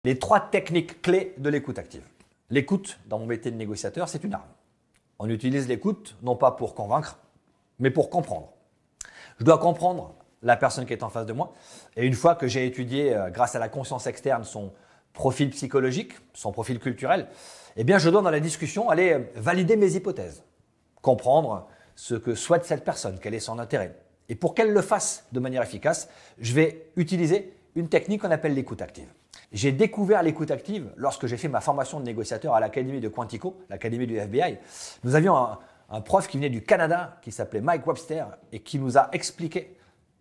Les 3 techniques clés de l'écoute active. L'écoute, dans mon métier de négociateur, c'est une arme. On utilise l'écoute non pas pour convaincre, mais pour comprendre. Je dois comprendre la personne qui est en face de moi. Et une fois que j'ai étudié, grâce à la conscience externe, son profil psychologique, son profil culturel, eh bien, je dois dans la discussion aller valider mes hypothèses, comprendre ce que souhaite cette personne, quel est son intérêt. Et pour qu'elle le fasse de manière efficace, je vais utiliser une technique qu'on appelle l'écoute active. J'ai découvert l'écoute active lorsque j'ai fait ma formation de négociateur à l'académie de Quantico, l'académie du FBI. Nous avions un prof qui venait du Canada, qui s'appelait Mike Webster, et qui nous a expliqué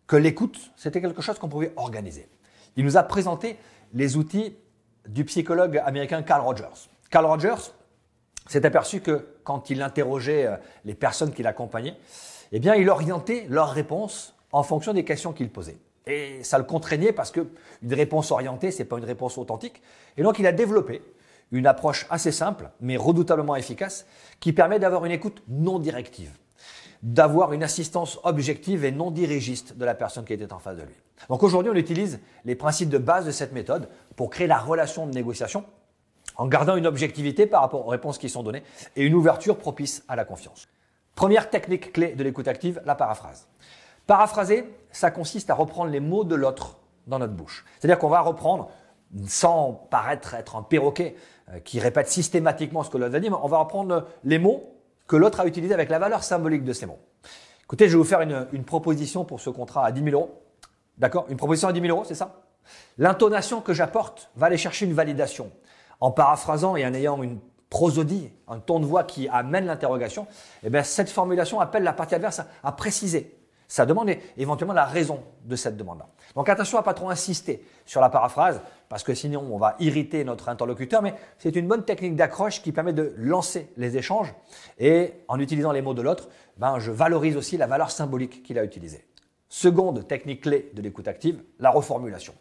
que l'écoute, c'était quelque chose qu'on pouvait organiser. Il nous a présenté les outils du psychologue américain Carl Rogers. Carl Rogers s'est aperçu que quand il interrogeait les personnes qui l'accompagnaient, eh bien, il orientait leurs réponses en fonction des questions qu'il posait. Et ça le contraignait parce qu'une réponse orientée, ce n'est pas une réponse authentique. Et donc, il a développé une approche assez simple, mais redoutablement efficace, qui permet d'avoir une écoute non directive, d'avoir une assistance objective et non dirigiste de la personne qui était en face de lui. Donc aujourd'hui, on utilise les principes de base de cette méthode pour créer la relation de négociation en gardant une objectivité par rapport aux réponses qui sont données et une ouverture propice à la confiance. Première technique clé de l'écoute active, la paraphrase. Paraphraser, ça consiste à reprendre les mots de l'autre dans notre bouche. C'est-à-dire qu'on va reprendre, sans paraître être un perroquet qui répète systématiquement ce que l'autre a dit, mais on va reprendre les mots que l'autre a utilisés avec la valeur symbolique de ces mots. Écoutez, je vais vous faire une proposition pour ce contrat à 10 000 euros. D'accord? Une proposition à 10 000 euros, c'est ça? L'intonation que j'apporte va aller chercher une validation. En paraphrasant et en ayant une prosodie, un ton de voix qui amène l'interrogation, eh bien, cette formulation appelle la partie adverse à préciser sa demande et éventuellement la raison de cette demande-là. Donc attention à ne pas trop insister sur la paraphrase parce que sinon on va irriter notre interlocuteur, mais c'est une bonne technique d'accroche qui permet de lancer les échanges et en utilisant les mots de l'autre, je valorise aussi la valeur symbolique qu'il a utilisée. Seconde technique clé de l'écoute active, la reformulation.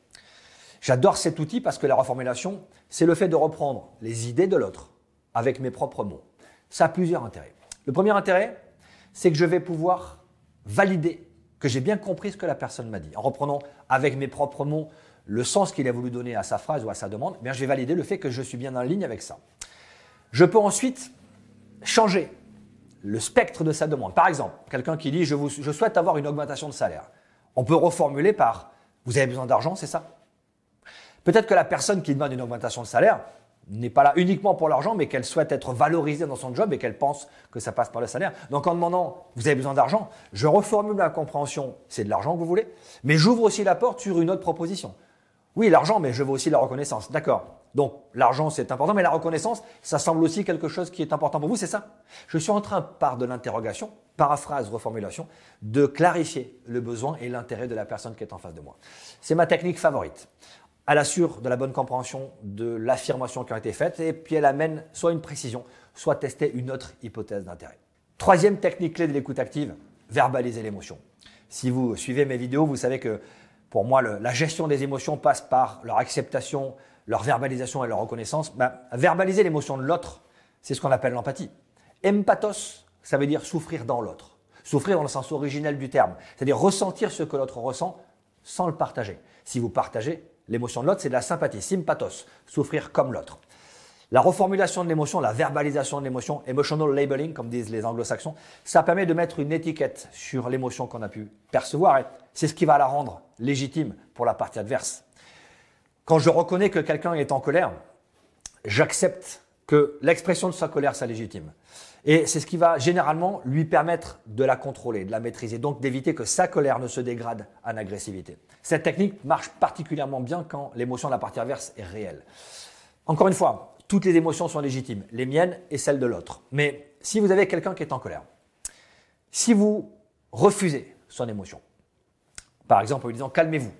J'adore cet outil parce que la reformulation, c'est le fait de reprendre les idées de l'autre avec mes propres mots. Ça a plusieurs intérêts. Le premier intérêt, c'est que je vais pouvoir valider que j'ai bien compris ce que la personne m'a dit. En reprenant avec mes propres mots le sens qu'il a voulu donner à sa phrase ou à sa demande, eh bien, je vais valider le fait que je suis bien en ligne avec ça. Je peux ensuite changer le spectre de sa demande. Par exemple, quelqu'un qui dit je souhaite avoir une augmentation de salaire. On peut reformuler par « vous avez besoin d'argent, c'est ça ?» Peut-être que la personne qui demande une augmentation de salaire n'est pas là uniquement pour l'argent, mais qu'elle souhaite être valorisée dans son job et qu'elle pense que ça passe par le salaire. Donc en demandant « vous avez besoin d'argent », je reformule la compréhension « c'est de l'argent que vous voulez », mais j'ouvre aussi la porte sur une autre proposition. Oui, l'argent, mais je veux aussi la reconnaissance. D'accord. Donc l'argent, c'est important, mais la reconnaissance, ça semble aussi quelque chose qui est important pour vous, c'est ça? Je suis en train, par de l'interrogation, paraphrase, reformulation, de clarifier le besoin et l'intérêt de la personne qui est en face de moi. C'est ma technique favorite. Elle assure de la bonne compréhension de l'affirmation qui a été faite et puis elle amène soit une précision, soit tester une autre hypothèse d'intérêt. Troisième technique clé de l'écoute active, verbaliser l'émotion. Si vous suivez mes vidéos, vous savez que pour moi, la gestion des émotions passe par leur acceptation, leur verbalisation et leur reconnaissance. Verbaliser l'émotion de l'autre, c'est ce qu'on appelle l'empathie. Empathos, ça veut dire souffrir dans l'autre. Souffrir dans le sens originel du terme, c'est-à-dire ressentir ce que l'autre ressent sans le partager. Si vous partagez, l'émotion de l'autre, c'est de la sympathie, sympathos, souffrir comme l'autre. La reformulation de l'émotion, la verbalisation de l'émotion, emotional labeling, comme disent les anglo-saxons, ça permet de mettre une étiquette sur l'émotion qu'on a pu percevoir et c'est ce qui va la rendre légitime pour la partie adverse. Quand je reconnais que quelqu'un est en colère, j'accepte que l'expression de sa colère soit légitime. Et c'est ce qui va généralement lui permettre de la contrôler, de la maîtriser, donc d'éviter que sa colère ne se dégrade en agressivité. Cette technique marche particulièrement bien quand l'émotion de la partie adverse est réelle. Encore une fois, toutes les émotions sont légitimes, les miennes et celles de l'autre. Mais si vous avez quelqu'un qui est en colère, si vous refusez son émotion, par exemple en lui disant « calmez-vous »,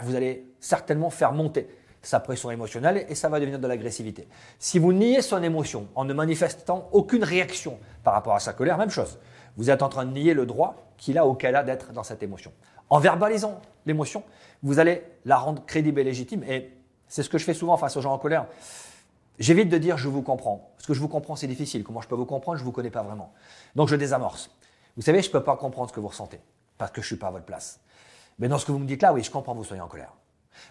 vous allez certainement faire monter sa pression émotionnelle et ça va devenir de l'agressivité. Si vous niez son émotion en ne manifestant aucune réaction par rapport à sa colère, même chose. Vous êtes en train de nier le droit qu'il a ou qu'elle a d'être dans cette émotion. En verbalisant l'émotion, vous allez la rendre crédible et légitime et c'est ce que je fais souvent face aux gens en colère. J'évite de dire « je vous comprends ». Parce que je vous comprends, c'est difficile. Comment je peux vous comprendre? Je ne vous connais pas vraiment. Donc je désamorce. Vous savez, je ne peux pas comprendre ce que vous ressentez parce que je ne suis pas à votre place. Mais dans ce que vous me dites là, oui, je comprends que vous soyez en colère.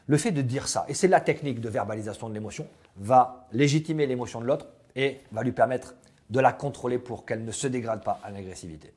Le fait de dire ça, et c'est la technique de verbalisation de l'émotion, va légitimer l'émotion de l'autre et va lui permettre de la contrôler pour qu'elle ne se dégrade pas à l'agressivité.